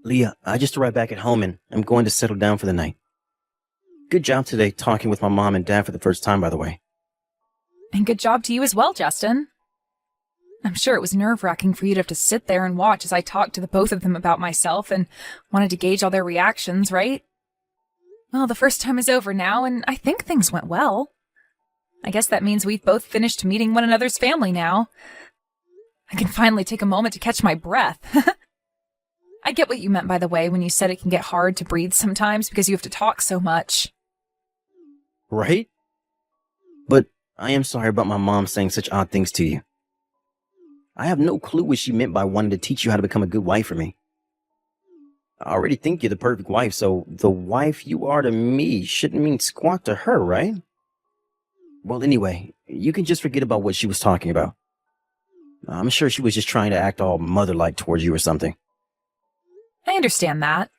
Leah, I just arrived back at home and I'm going to settle down for the night. Good job today talking with my mom and dad for the first time, by the way. And good job to you as well, Justin. I'm sure it was nerve-wracking for you to have to sit there and watch as I talked to the both of them about myself and wanted to gauge all their reactions, right? Well, the first time is over now, and I think things went well. I guess that means we've both finished meeting one another's family now. I can finally take a moment to catch my breath. I get what you meant, by the way, when you said it can get hard to breathe sometimes because you have to talk so much. Right? But I am sorry about my mom saying such odd things to you. I have no clue what she meant by wanting to teach you how to become a good wife for me. I already think you're the perfect wife, so the wife you are to me shouldn't mean squat to her, right? Well, anyway, you can just forget about what she was talking about. I'm sure she was just trying to act all mother-like towards you or something. I understand that.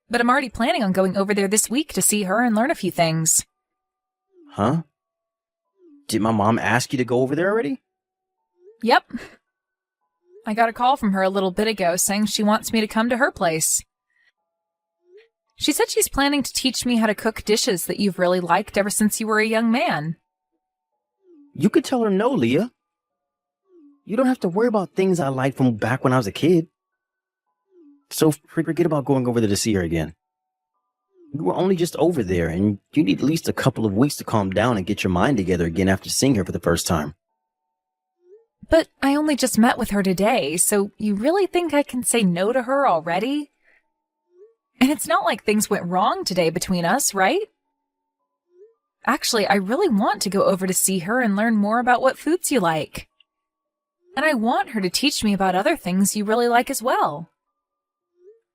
But I'm already planning on going over there this week to see her and learn a few things. Huh? Did my mom ask you to go over there already? Yep. I got a call from her a little bit ago saying she wants me to come to her place. She said she's planning to teach me how to cook dishes that you've really liked ever since you were a young man. You could tell her no, Leah. You don't have to worry about things I liked from back when I was a kid. So forget about going over there to see her again. You were only just over there, and you need at least a couple of weeks to calm down and get your mind together again after seeing her for the first time. But I only just met with her today, so you really think I can say no to her already? And it's not like things went wrong today between us, right? Actually, I really want to go over to see her and learn more about what foods you like. And I want her to teach me about other things you really like as well.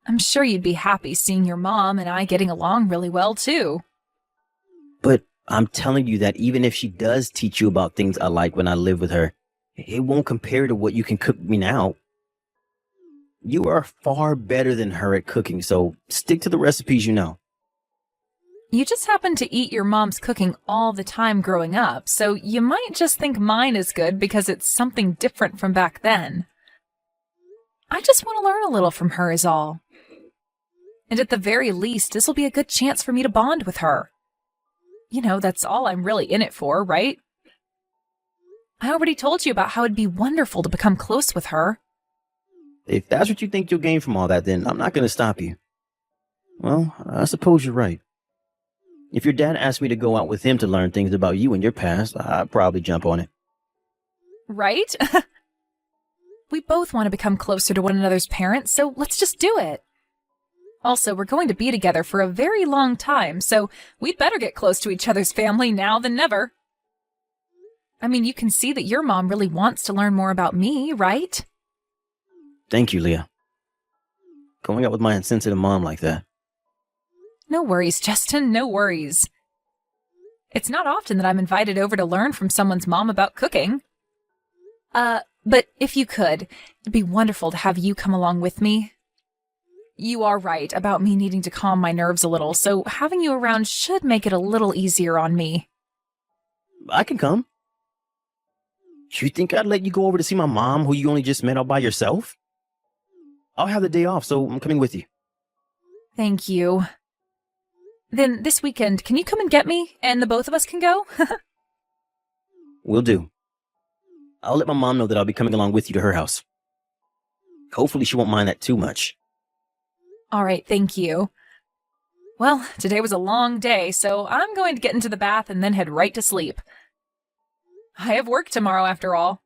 I'm sure you'd be happy seeing your mom and I getting along really well, too. But I'm telling you that even if she does teach you about things I like when I live with her, it won't compare to what you can cook me now. You are far better than her at cooking, so stick to the recipes you know. You just happen to eat your mom's cooking all the time growing up, so you might just think mine is good because it's something different from back then. I just want to learn a little from her is all. And at the very least, this will be a good chance for me to bond with her. You know, that's all I'm really in it for, right? I already told you about how it'd be wonderful to become close with her. If that's what you think you'll gain from all that, then I'm not going to stop you. Well, I suppose you're right. If your dad asked me to go out with him to learn things about you and your past, I'd probably jump on it. Right? We both want to become closer to one another's parents, so let's just do it. Also, we're going to be together for a very long time, so we'd better get close to each other's family now than never. I mean, you can see that your mom really wants to learn more about me, right? Thank you, Leah. Going out with my insensitive mom like that. No worries, Justin, no worries. It's not often that I'm invited over to learn from someone's mom about cooking. But if you could, it'd be wonderful to have you come along with me. You are right about me needing to calm my nerves a little, so having you around should make it a little easier on me. I can come. You think I'd let you go over to see my mom, who you only just met all by yourself? I'll have the day off, so I'm coming with you. Thank you. Then this weekend, can you come and get me, and the both of us can go? Will do. I'll let my mom know that I'll be coming along with you to her house. Hopefully she won't mind that too much. All right, thank you. Well, today was a long day, so I'm going to get into the bath and then head right to sleep. I have work tomorrow, after all.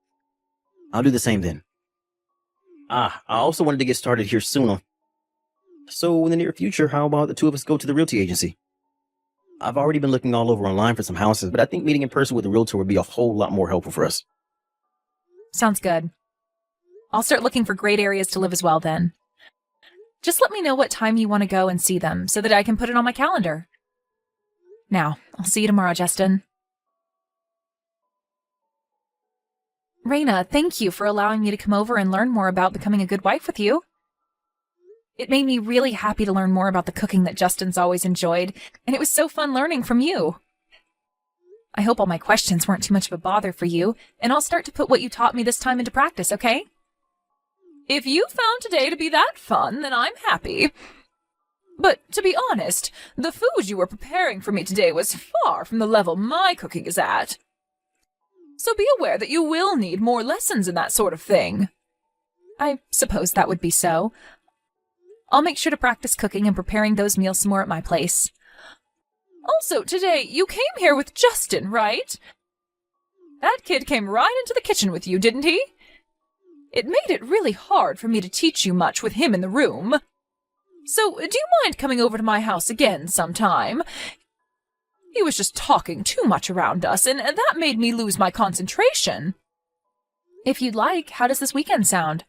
I'll do the same then. I also wanted to get started here soon. So in the near future, how about the two of us go to the realty agency? I've already been looking all over online for some houses, but I think meeting in person with a realtor would be a whole lot more helpful for us. Sounds good. I'll start looking for great areas to live as well then. Just let me know what time you want to go and see them so that I can put it on my calendar. Now, I'll see you tomorrow, Justin. Raina, thank you for allowing me to come over and learn more about becoming a good wife with you. It made me really happy to learn more about the cooking that Justin's always enjoyed, and it was so fun learning from you. I hope all my questions weren't too much of a bother for you, and I'll start to put what you taught me this time into practice, okay? If you found today to be that fun, then I'm happy. But to be honest, the food you were preparing for me today was far from the level my cooking is at. So be aware that you will need more lessons in that sort of thing. I suppose that would be so. I'll make sure to practice cooking and preparing those meals some more at my place. Also, today, you came here with Justin, right? That kid came right into the kitchen with you, didn't he? It made it really hard for me to teach you much with him in the room. So, do you mind coming over to my house again sometime? He was just talking too much around us, and that made me lose my concentration. If you'd like, how does this weekend sound?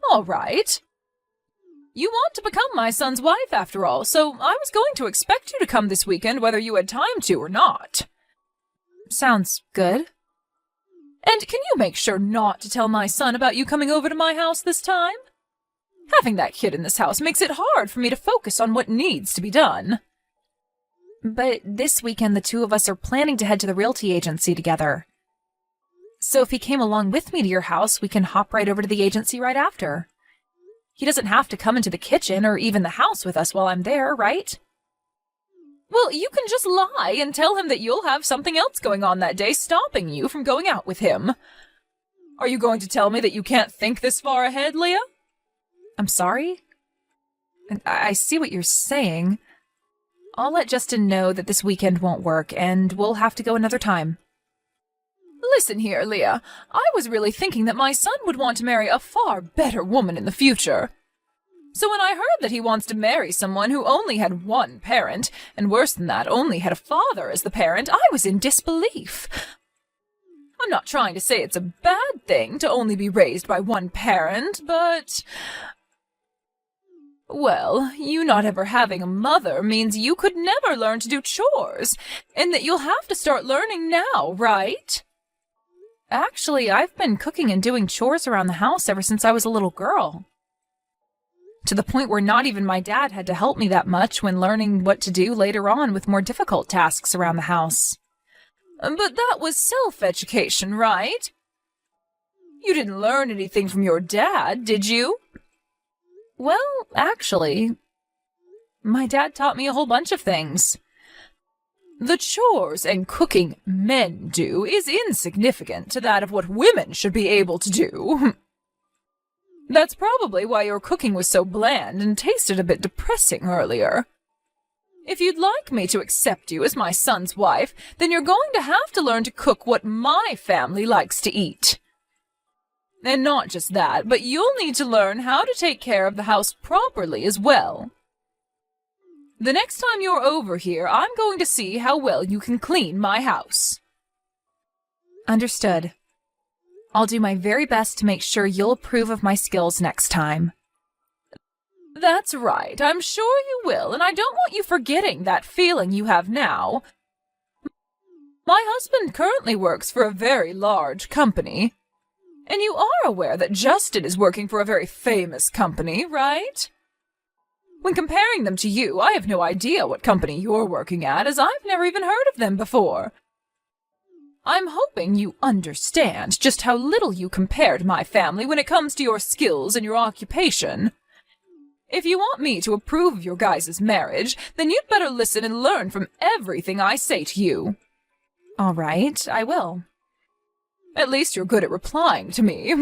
All right. You want to become my son's wife, after all, so I was going to expect you to come this weekend whether you had time to or not. Sounds good. And can you make sure not to tell my son about you coming over to my house this time? Having that kid in this house makes it hard for me to focus on what needs to be done. But this weekend the two of us are planning to head to the realty agency together. So if he came along with me to your house, we can hop right over to the agency right after. He doesn't have to come into the kitchen or even the house with us while I'm there, right? Well, you can just lie and tell him that you'll have something else going on that day stopping you from going out with him. Are you going to tell me that you can't think this far ahead, Leah? I'm sorry? I see what you're saying. I'll let Justin know that this weekend won't work, and we'll have to go another time. Listen here, Leah. I was really thinking that my son would want to marry a far better woman in the future. So when I heard that he wants to marry someone who only had one parent, and worse than that, only had a father as the parent, I was in disbelief. I'm not trying to say it's a bad thing to only be raised by one parent, but... Well, you not ever having a mother means you could never learn to do chores, and that you'll have to start learning now, right? Actually, I've been cooking and doing chores around the house ever since I was a little girl. To the point where not even my dad had to help me that much when learning what to do later on with more difficult tasks around the house. But that was self-education, right? You didn't learn anything from your dad, did you? Well, actually, my dad taught me a whole bunch of things. The chores and cooking men do is insignificant to that of what women should be able to do. That's probably why your cooking was so bland and tasted a bit depressing earlier. If you'd like me to accept you as my son's wife, then you're going to have to learn to cook what my family likes to eat. And not just that, but you'll need to learn how to take care of the house properly as well. The next time you're over here, I'm going to see how well you can clean my house. Understood. I'll do my very best to make sure you'll approve of my skills next time. That's right, I'm sure you will, and I don't want you forgetting that feeling you have now. My husband currently works for a very large company. And you are aware that Justin is working for a very famous company, right? When comparing them to you, I have no idea what company you're working at, as I've never even heard of them before. I'm hoping you understand just how little you compare to my family when it comes to your skills and your occupation. If you want me to approve of your guys' marriage, then you'd better listen and learn from everything I say to you. All right, I will. At least you're good at replying to me.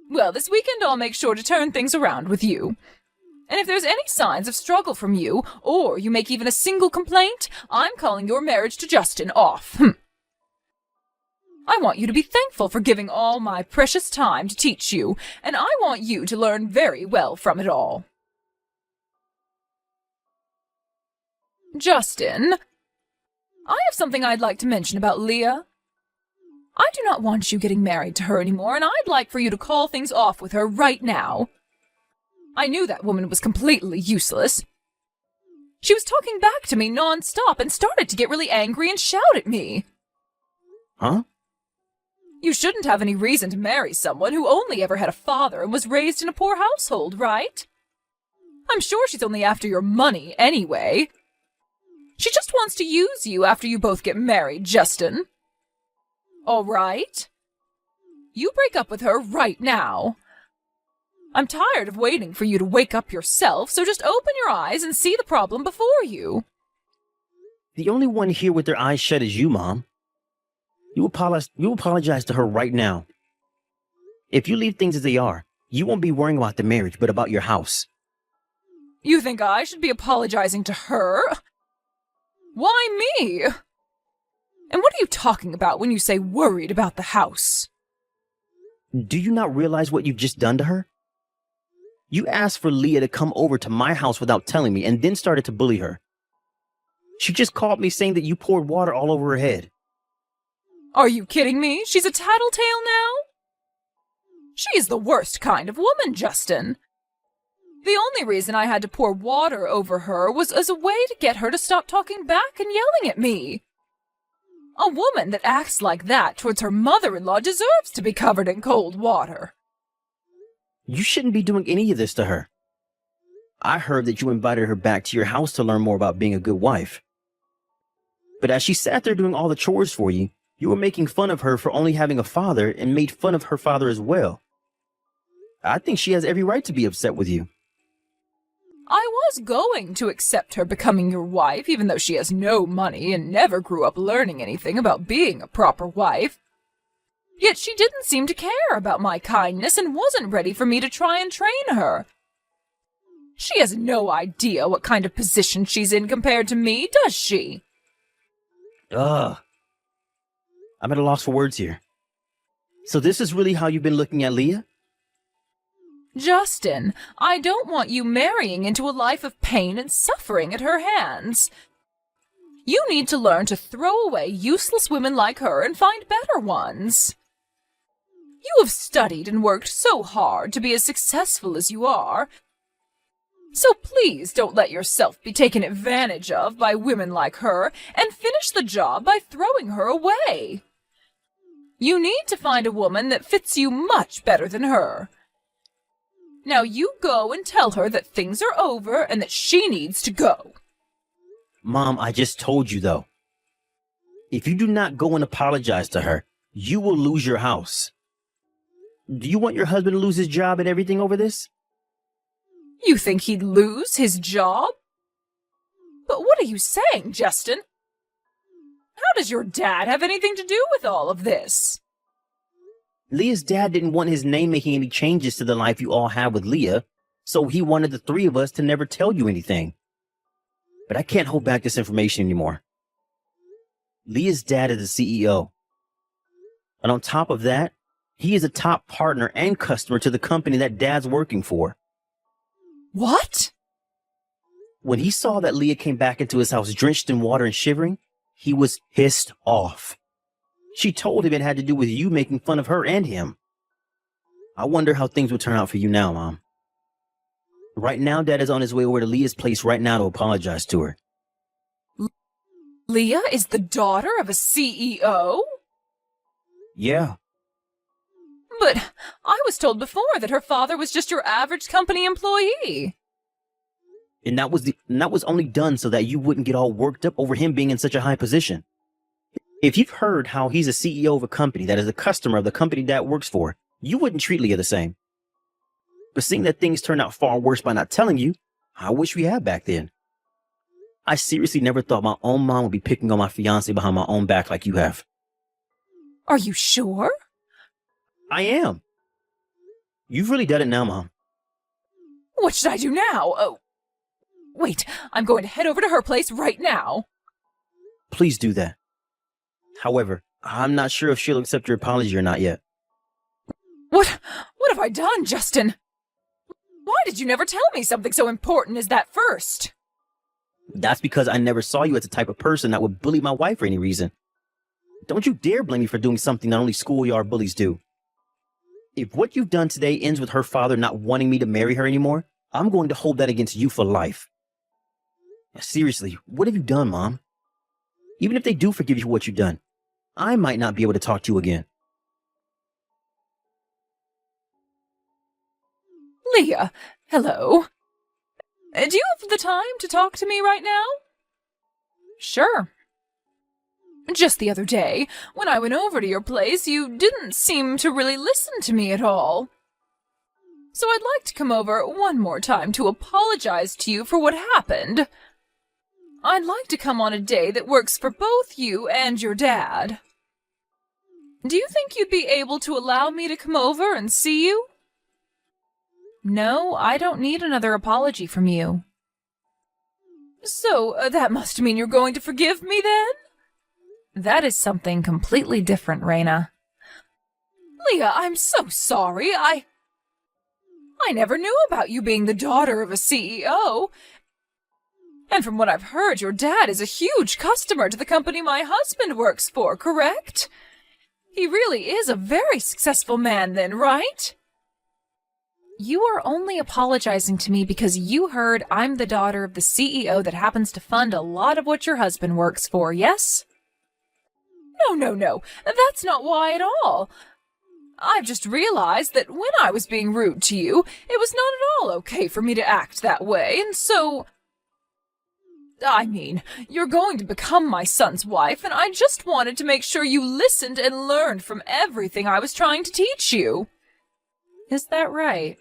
Well, this weekend I'll make sure to turn things around with you. And if there's any signs of struggle from you, or you make even a single complaint, I'm calling your marriage to Justin off. I want you to be thankful for giving all my precious time to teach you, and I want you to learn very well from it all. Justin, I have something I'd like to mention about Leah. I do not want you getting married to her anymore, and I'd like for you to call things off with her right now. I knew that woman was completely useless. She was talking back to me non-stop and started to get really angry and shout at me. Huh? You shouldn't have any reason to marry someone who only ever had a father and was raised in a poor household, right? I'm sure she's only after your money anyway. She just wants to use you after you both get married, Justin. All right? You break up with her right now. I'm tired of waiting for you to wake up yourself, so just open your eyes and see the problem before you. The only one here with their eyes shut is you, Mom. You apologize to her right now. If you leave things as they are, you won't be worrying about the marriage, but about your house. You think I should be apologizing to her? Why me? And what are you talking about when you say worried about the house? Do you not realize what you've just done to her? You asked for Leah to come over to my house without telling me and then started to bully her. She just called me saying that you poured water all over her head. Are you kidding me? She's a tattletale now? She is the worst kind of woman, Justin. The only reason I had to pour water over her was as a way to get her to stop talking back and yelling at me. A woman that acts like that towards her mother-in-law deserves to be covered in cold water. You shouldn't be doing any of this to her. I heard that you invited her back to your house to learn more about being a good wife. But as she sat there doing all the chores for you, you were making fun of her for only having a father and made fun of her father as well. I think she has every right to be upset with you. I was going to accept her becoming your wife, even though she has no money and never grew up learning anything about being a proper wife. Yet she didn't seem to care about my kindness and wasn't ready for me to try and train her. She has no idea what kind of position she's in compared to me, does she? Ugh. I'm at a loss for words here. So this is really how you've been looking at Leah? Justin, I don't want you marrying into a life of pain and suffering at her hands. You need to learn to throw away useless women like her and find better ones. You have studied and worked so hard to be as successful as you are. So please don't let yourself be taken advantage of by women like her and finish the job by throwing her away. You need to find a woman that fits you much better than her. Now you go and tell her that things are over and that she needs to go. Mom, I just told you though. If you do not go and apologize to her, you will lose your house. Do you want your husband to lose his job and everything over this? You think he'd lose his job? But what are you saying, Justin? How does your dad have anything to do with all of this? Leah's dad didn't want his name making any changes to the life you all have with Leah, so he wanted the three of us to never tell you anything. But I can't hold back this information anymore. Leah's dad is the CEO. And on top of that, he is a top partner and customer to the company that Dad's working for. What? When he saw that Leah came back into his house drenched in water and shivering, he was pissed off. She told him it had to do with you making fun of her and him. I wonder how things will turn out for you now, Mom. Right now, Dad is on his way over to Leah's place right now to apologize to her. Leah is the daughter of a CEO? Yeah. But I was told before that her father was just your average company employee. And that was only done so that you wouldn't get all worked up over him being in such a high position. If you've heard how he's a CEO of a company that is a customer of the company Dad works for, you wouldn't treat Leah the same. But seeing that things turned out far worse by not telling you, I wish we had back then. I seriously never thought my own mom would be picking on my fiancé behind my own back like you have. Are you sure? I am. You've really done it now, Mom. What should I do now? Oh, wait, I'm going to head over to her place right now. Please do that. However, I'm not sure if she'll accept your apology or not yet. What have I done, Justin? Why did you never tell me something so important as that first? That's because I never saw you as the type of person that would bully my wife for any reason. Don't you dare blame me for doing something that only schoolyard bullies do. If what you've done today ends with her father not wanting me to marry her anymore, I'm going to hold that against you for life. Seriously, what have you done, Mom? Even if they do forgive you for what you've done, I might not be able to talk to you again. Leah, hello. Do you have the time to talk to me right now? Sure. Just the other day, when I went over to your place, you didn't seem to really listen to me at all. So I'd like to come over one more time to apologize to you for what happened. I'd like to come on a day that works for both you and your dad. Do you think you'd be able to allow me to come over and see you? No, I don't need another apology from you. So, that must mean you're going to forgive me then? That is something completely different, Raina. Leah, I'm so sorry. I never knew about you being the daughter of a CEO. And from what I've heard, your dad is a huge customer to the company my husband works for, correct? He really is a very successful man then, right? You are only apologizing to me because you heard I'm the daughter of the CEO that happens to fund a lot of what your husband works for, yes? No. That's not why at all. I've just realized that when I was being rude to you, it was not at all okay for me to act that way, and so... I mean, you're going to become my son's wife, and I just wanted to make sure you listened and learned from everything I was trying to teach you. Is that right?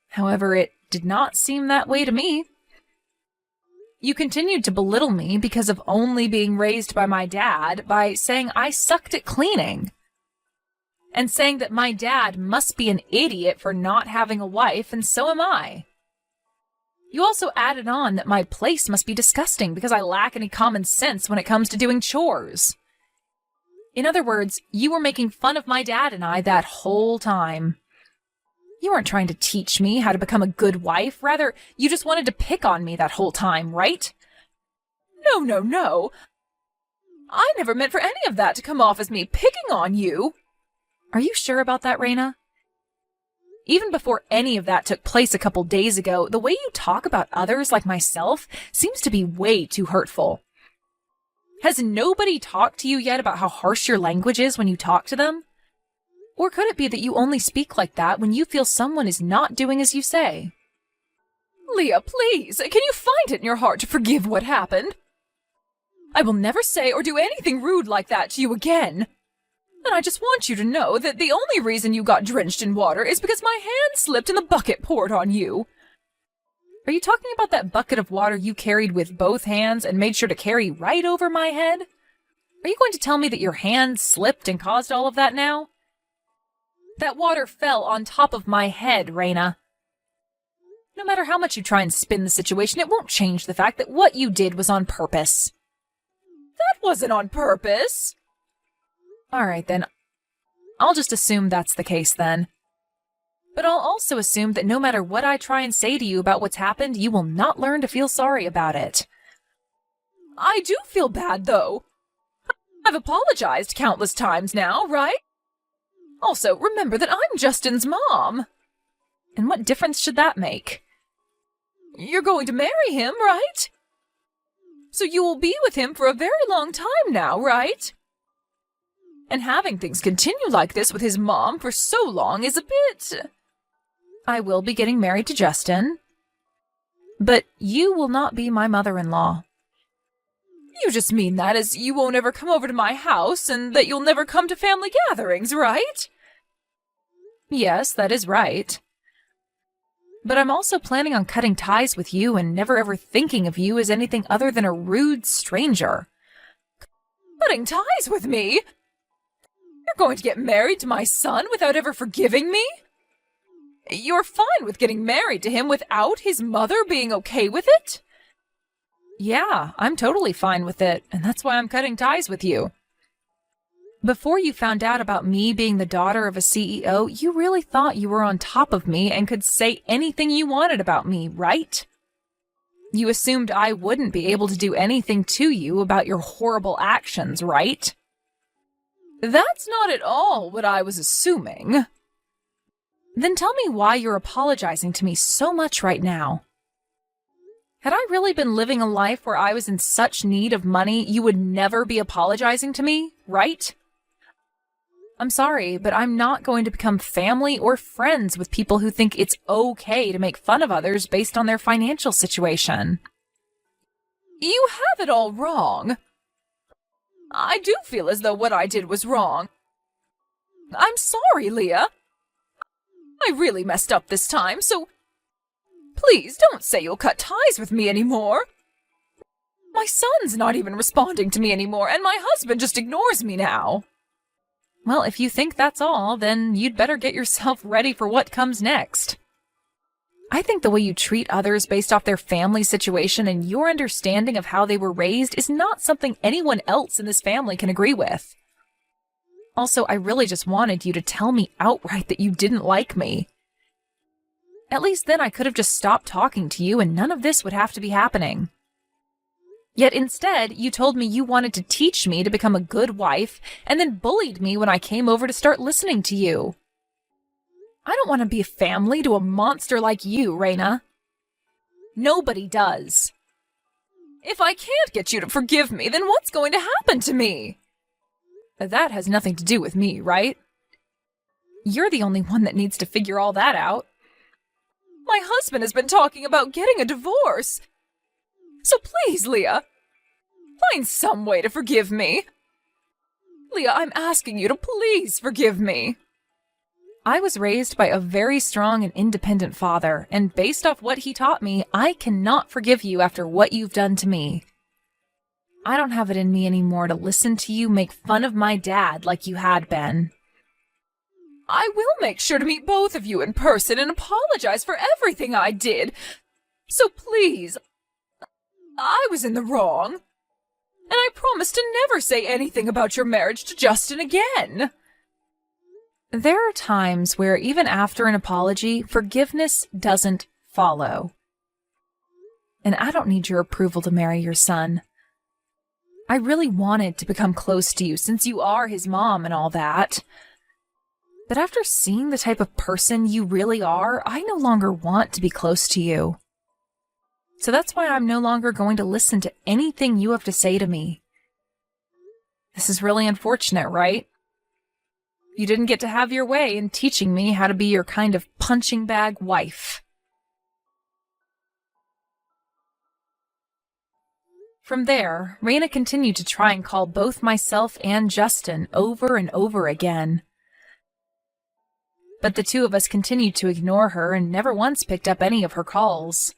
However, it did not seem that way to me. You continued to belittle me because of only being raised by my dad by saying I sucked at cleaning. And saying that my dad must be an idiot for not having a wife, and so am I. You also added on that my place must be disgusting because I lack any common sense when it comes to doing chores. In other words, you were making fun of my dad and I that whole time. You weren't trying to teach me how to become a good wife. Rather, you just wanted to pick on me that whole time, right? No. I never meant for any of that to come off as me picking on you. Are you sure about that, Raina? Even before any of that took place a couple days ago, the way you talk about others like myself seems to be way too hurtful. Has nobody talked to you yet about how harsh your language is when you talk to them? Or could it be that you only speak like that when you feel someone is not doing as you say? Leah, please, can you find it in your heart to forgive what happened? I will never say or do anything rude like that to you again. And I just want you to know that the only reason you got drenched in water is because my hand slipped and the bucket poured on you. Are you talking about that bucket of water you carried with both hands and made sure to carry right over my head? Are you going to tell me that your hand slipped and caused all of that now? That water fell on top of my head, Raina. No matter how much you try and spin the situation, it won't change the fact that what you did was on purpose. That wasn't on purpose. All right, then. I'll just assume that's the case, then. But I'll also assume that no matter what I try and say to you about what's happened, you will not learn to feel sorry about it. I do feel bad, though. I've apologized countless times now, right? Also, remember that I'm Justin's mom. And what difference should that make? You're going to marry him, right? So you will be with him for a very long time now, right? And having things continue like this with his mom for so long is a bit... I will be getting married to Justin. But you will not be my mother-in-law. You just mean that as you won't ever come over to my house and that you'll never come to family gatherings, right? Yes, that is right. But I'm also planning on cutting ties with you and never ever thinking of you as anything other than a rude stranger. Cutting ties with me? You're going to get married to my son without ever forgiving me? You're fine with getting married to him without his mother being okay with it? Yeah, I'm totally fine with it, and that's why I'm cutting ties with you. Before you found out about me being the daughter of a CEO, you really thought you were on top of me and could say anything you wanted about me, right? You assumed I wouldn't be able to do anything to you about your horrible actions, right? That's not at all what I was assuming. Then tell me why you're apologizing to me so much right now. Had I really been living a life where I was in such need of money, you would never be apologizing to me, right? I'm sorry, but I'm not going to become family or friends with people who think it's okay to make fun of others based on their financial situation. You have it all wrong. I do feel as though what I did was wrong. I'm sorry, Leah. I really messed up this time, so please don't say you'll cut ties with me anymore. My son's not even responding to me anymore, and my husband just ignores me now. Well, if you think that's all, then you'd better get yourself ready for what comes next. I think the way you treat others based off their family situation and your understanding of how they were raised is not something anyone else in this family can agree with. Also, I really just wanted you to tell me outright that you didn't like me. At least then I could have just stopped talking to you and none of this would have to be happening. Yet instead, you told me you wanted to teach me to become a good wife and then bullied me when I came over to start listening to you. I don't want to be a family to a monster like you, Raina. Nobody does. If I can't get you to forgive me, then what's going to happen to me? That has nothing to do with me, right? You're the only one that needs to figure all that out. My husband has been talking about getting a divorce. So please, Leah, find some way to forgive me. Leah, I'm asking you to please forgive me. I was raised by a very strong and independent father, and based off what he taught me, I cannot forgive you after what you've done to me. I don't have it in me anymore to listen to you make fun of my dad like you had been. I will make sure to meet both of you in person and apologize for everything I did. So please, I was in the wrong. And I promise to never say anything about your marriage to Justin again. There are times where even after an apology, forgiveness doesn't follow. And I don't need your approval to marry your son. I really wanted to become close to you since you are his mom and all that. But after seeing the type of person you really are, I no longer want to be close to you. So that's why I'm no longer going to listen to anything you have to say to me. This is really unfortunate, right? You didn't get to have your way in teaching me how to be your kind of punching bag wife. From there, Raina continued to try and call both myself and Justin over and over again. But the two of us continued to ignore her and never once picked up any of her calls.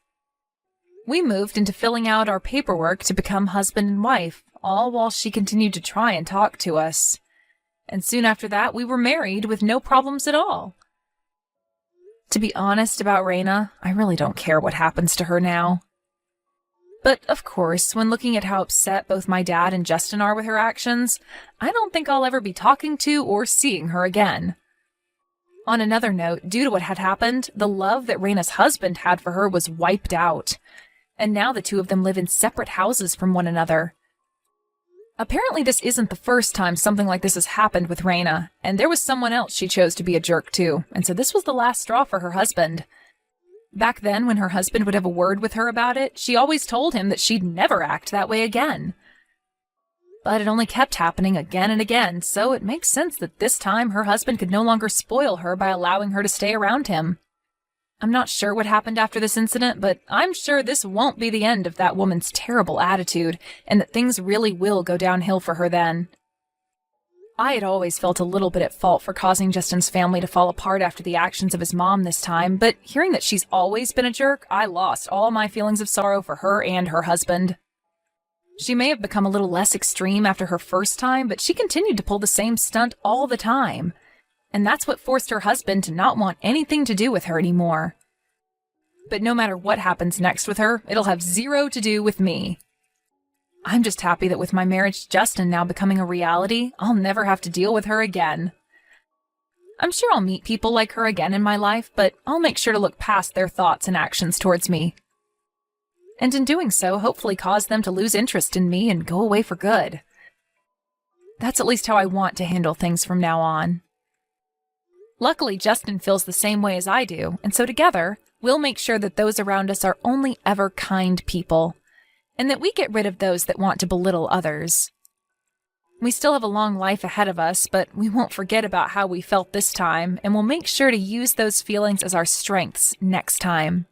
We moved into filling out our paperwork to become husband and wife, all while she continued to try and talk to us. And soon after that, we were married with no problems at all. To be honest about Raina, I really don't care what happens to her now. But, of course, when looking at how upset both my dad and Justin are with her actions, I don't think I'll ever be talking to or seeing her again. On another note, due to what had happened, the love that Raina's husband had for her was wiped out, and now the two of them live in separate houses from one another. Apparently this isn't the first time something like this has happened with Raina, and there was someone else she chose to be a jerk to, and so this was the last straw for her husband. Back then, when her husband would have a word with her about it, she always told him that she'd never act that way again. But it only kept happening again and again, so it makes sense that this time her husband could no longer spoil her by allowing her to stay around him. I'm not sure what happened after this incident, but I'm sure this won't be the end of that woman's terrible attitude, and that things really will go downhill for her then. I had always felt a little bit at fault for causing Justin's family to fall apart after the actions of his mom this time, but hearing that she's always been a jerk, I lost all my feelings of sorrow for her and her husband. She may have become a little less extreme after her first time, but she continued to pull the same stunt all the time. And that's what forced her husband to not want anything to do with her anymore. But no matter what happens next with her, it'll have zero to do with me. I'm just happy that with my marriage to Justin now becoming a reality, I'll never have to deal with her again. I'm sure I'll meet people like her again in my life, but I'll make sure to look past their thoughts and actions towards me. And in doing so, hopefully cause them to lose interest in me and go away for good. That's at least how I want to handle things from now on. Luckily, Justin feels the same way as I do, and so together, we'll make sure that those around us are only ever kind people, and that we get rid of those that want to belittle others. We still have a long life ahead of us, but we won't forget about how we felt this time, and we'll make sure to use those feelings as our strengths next time.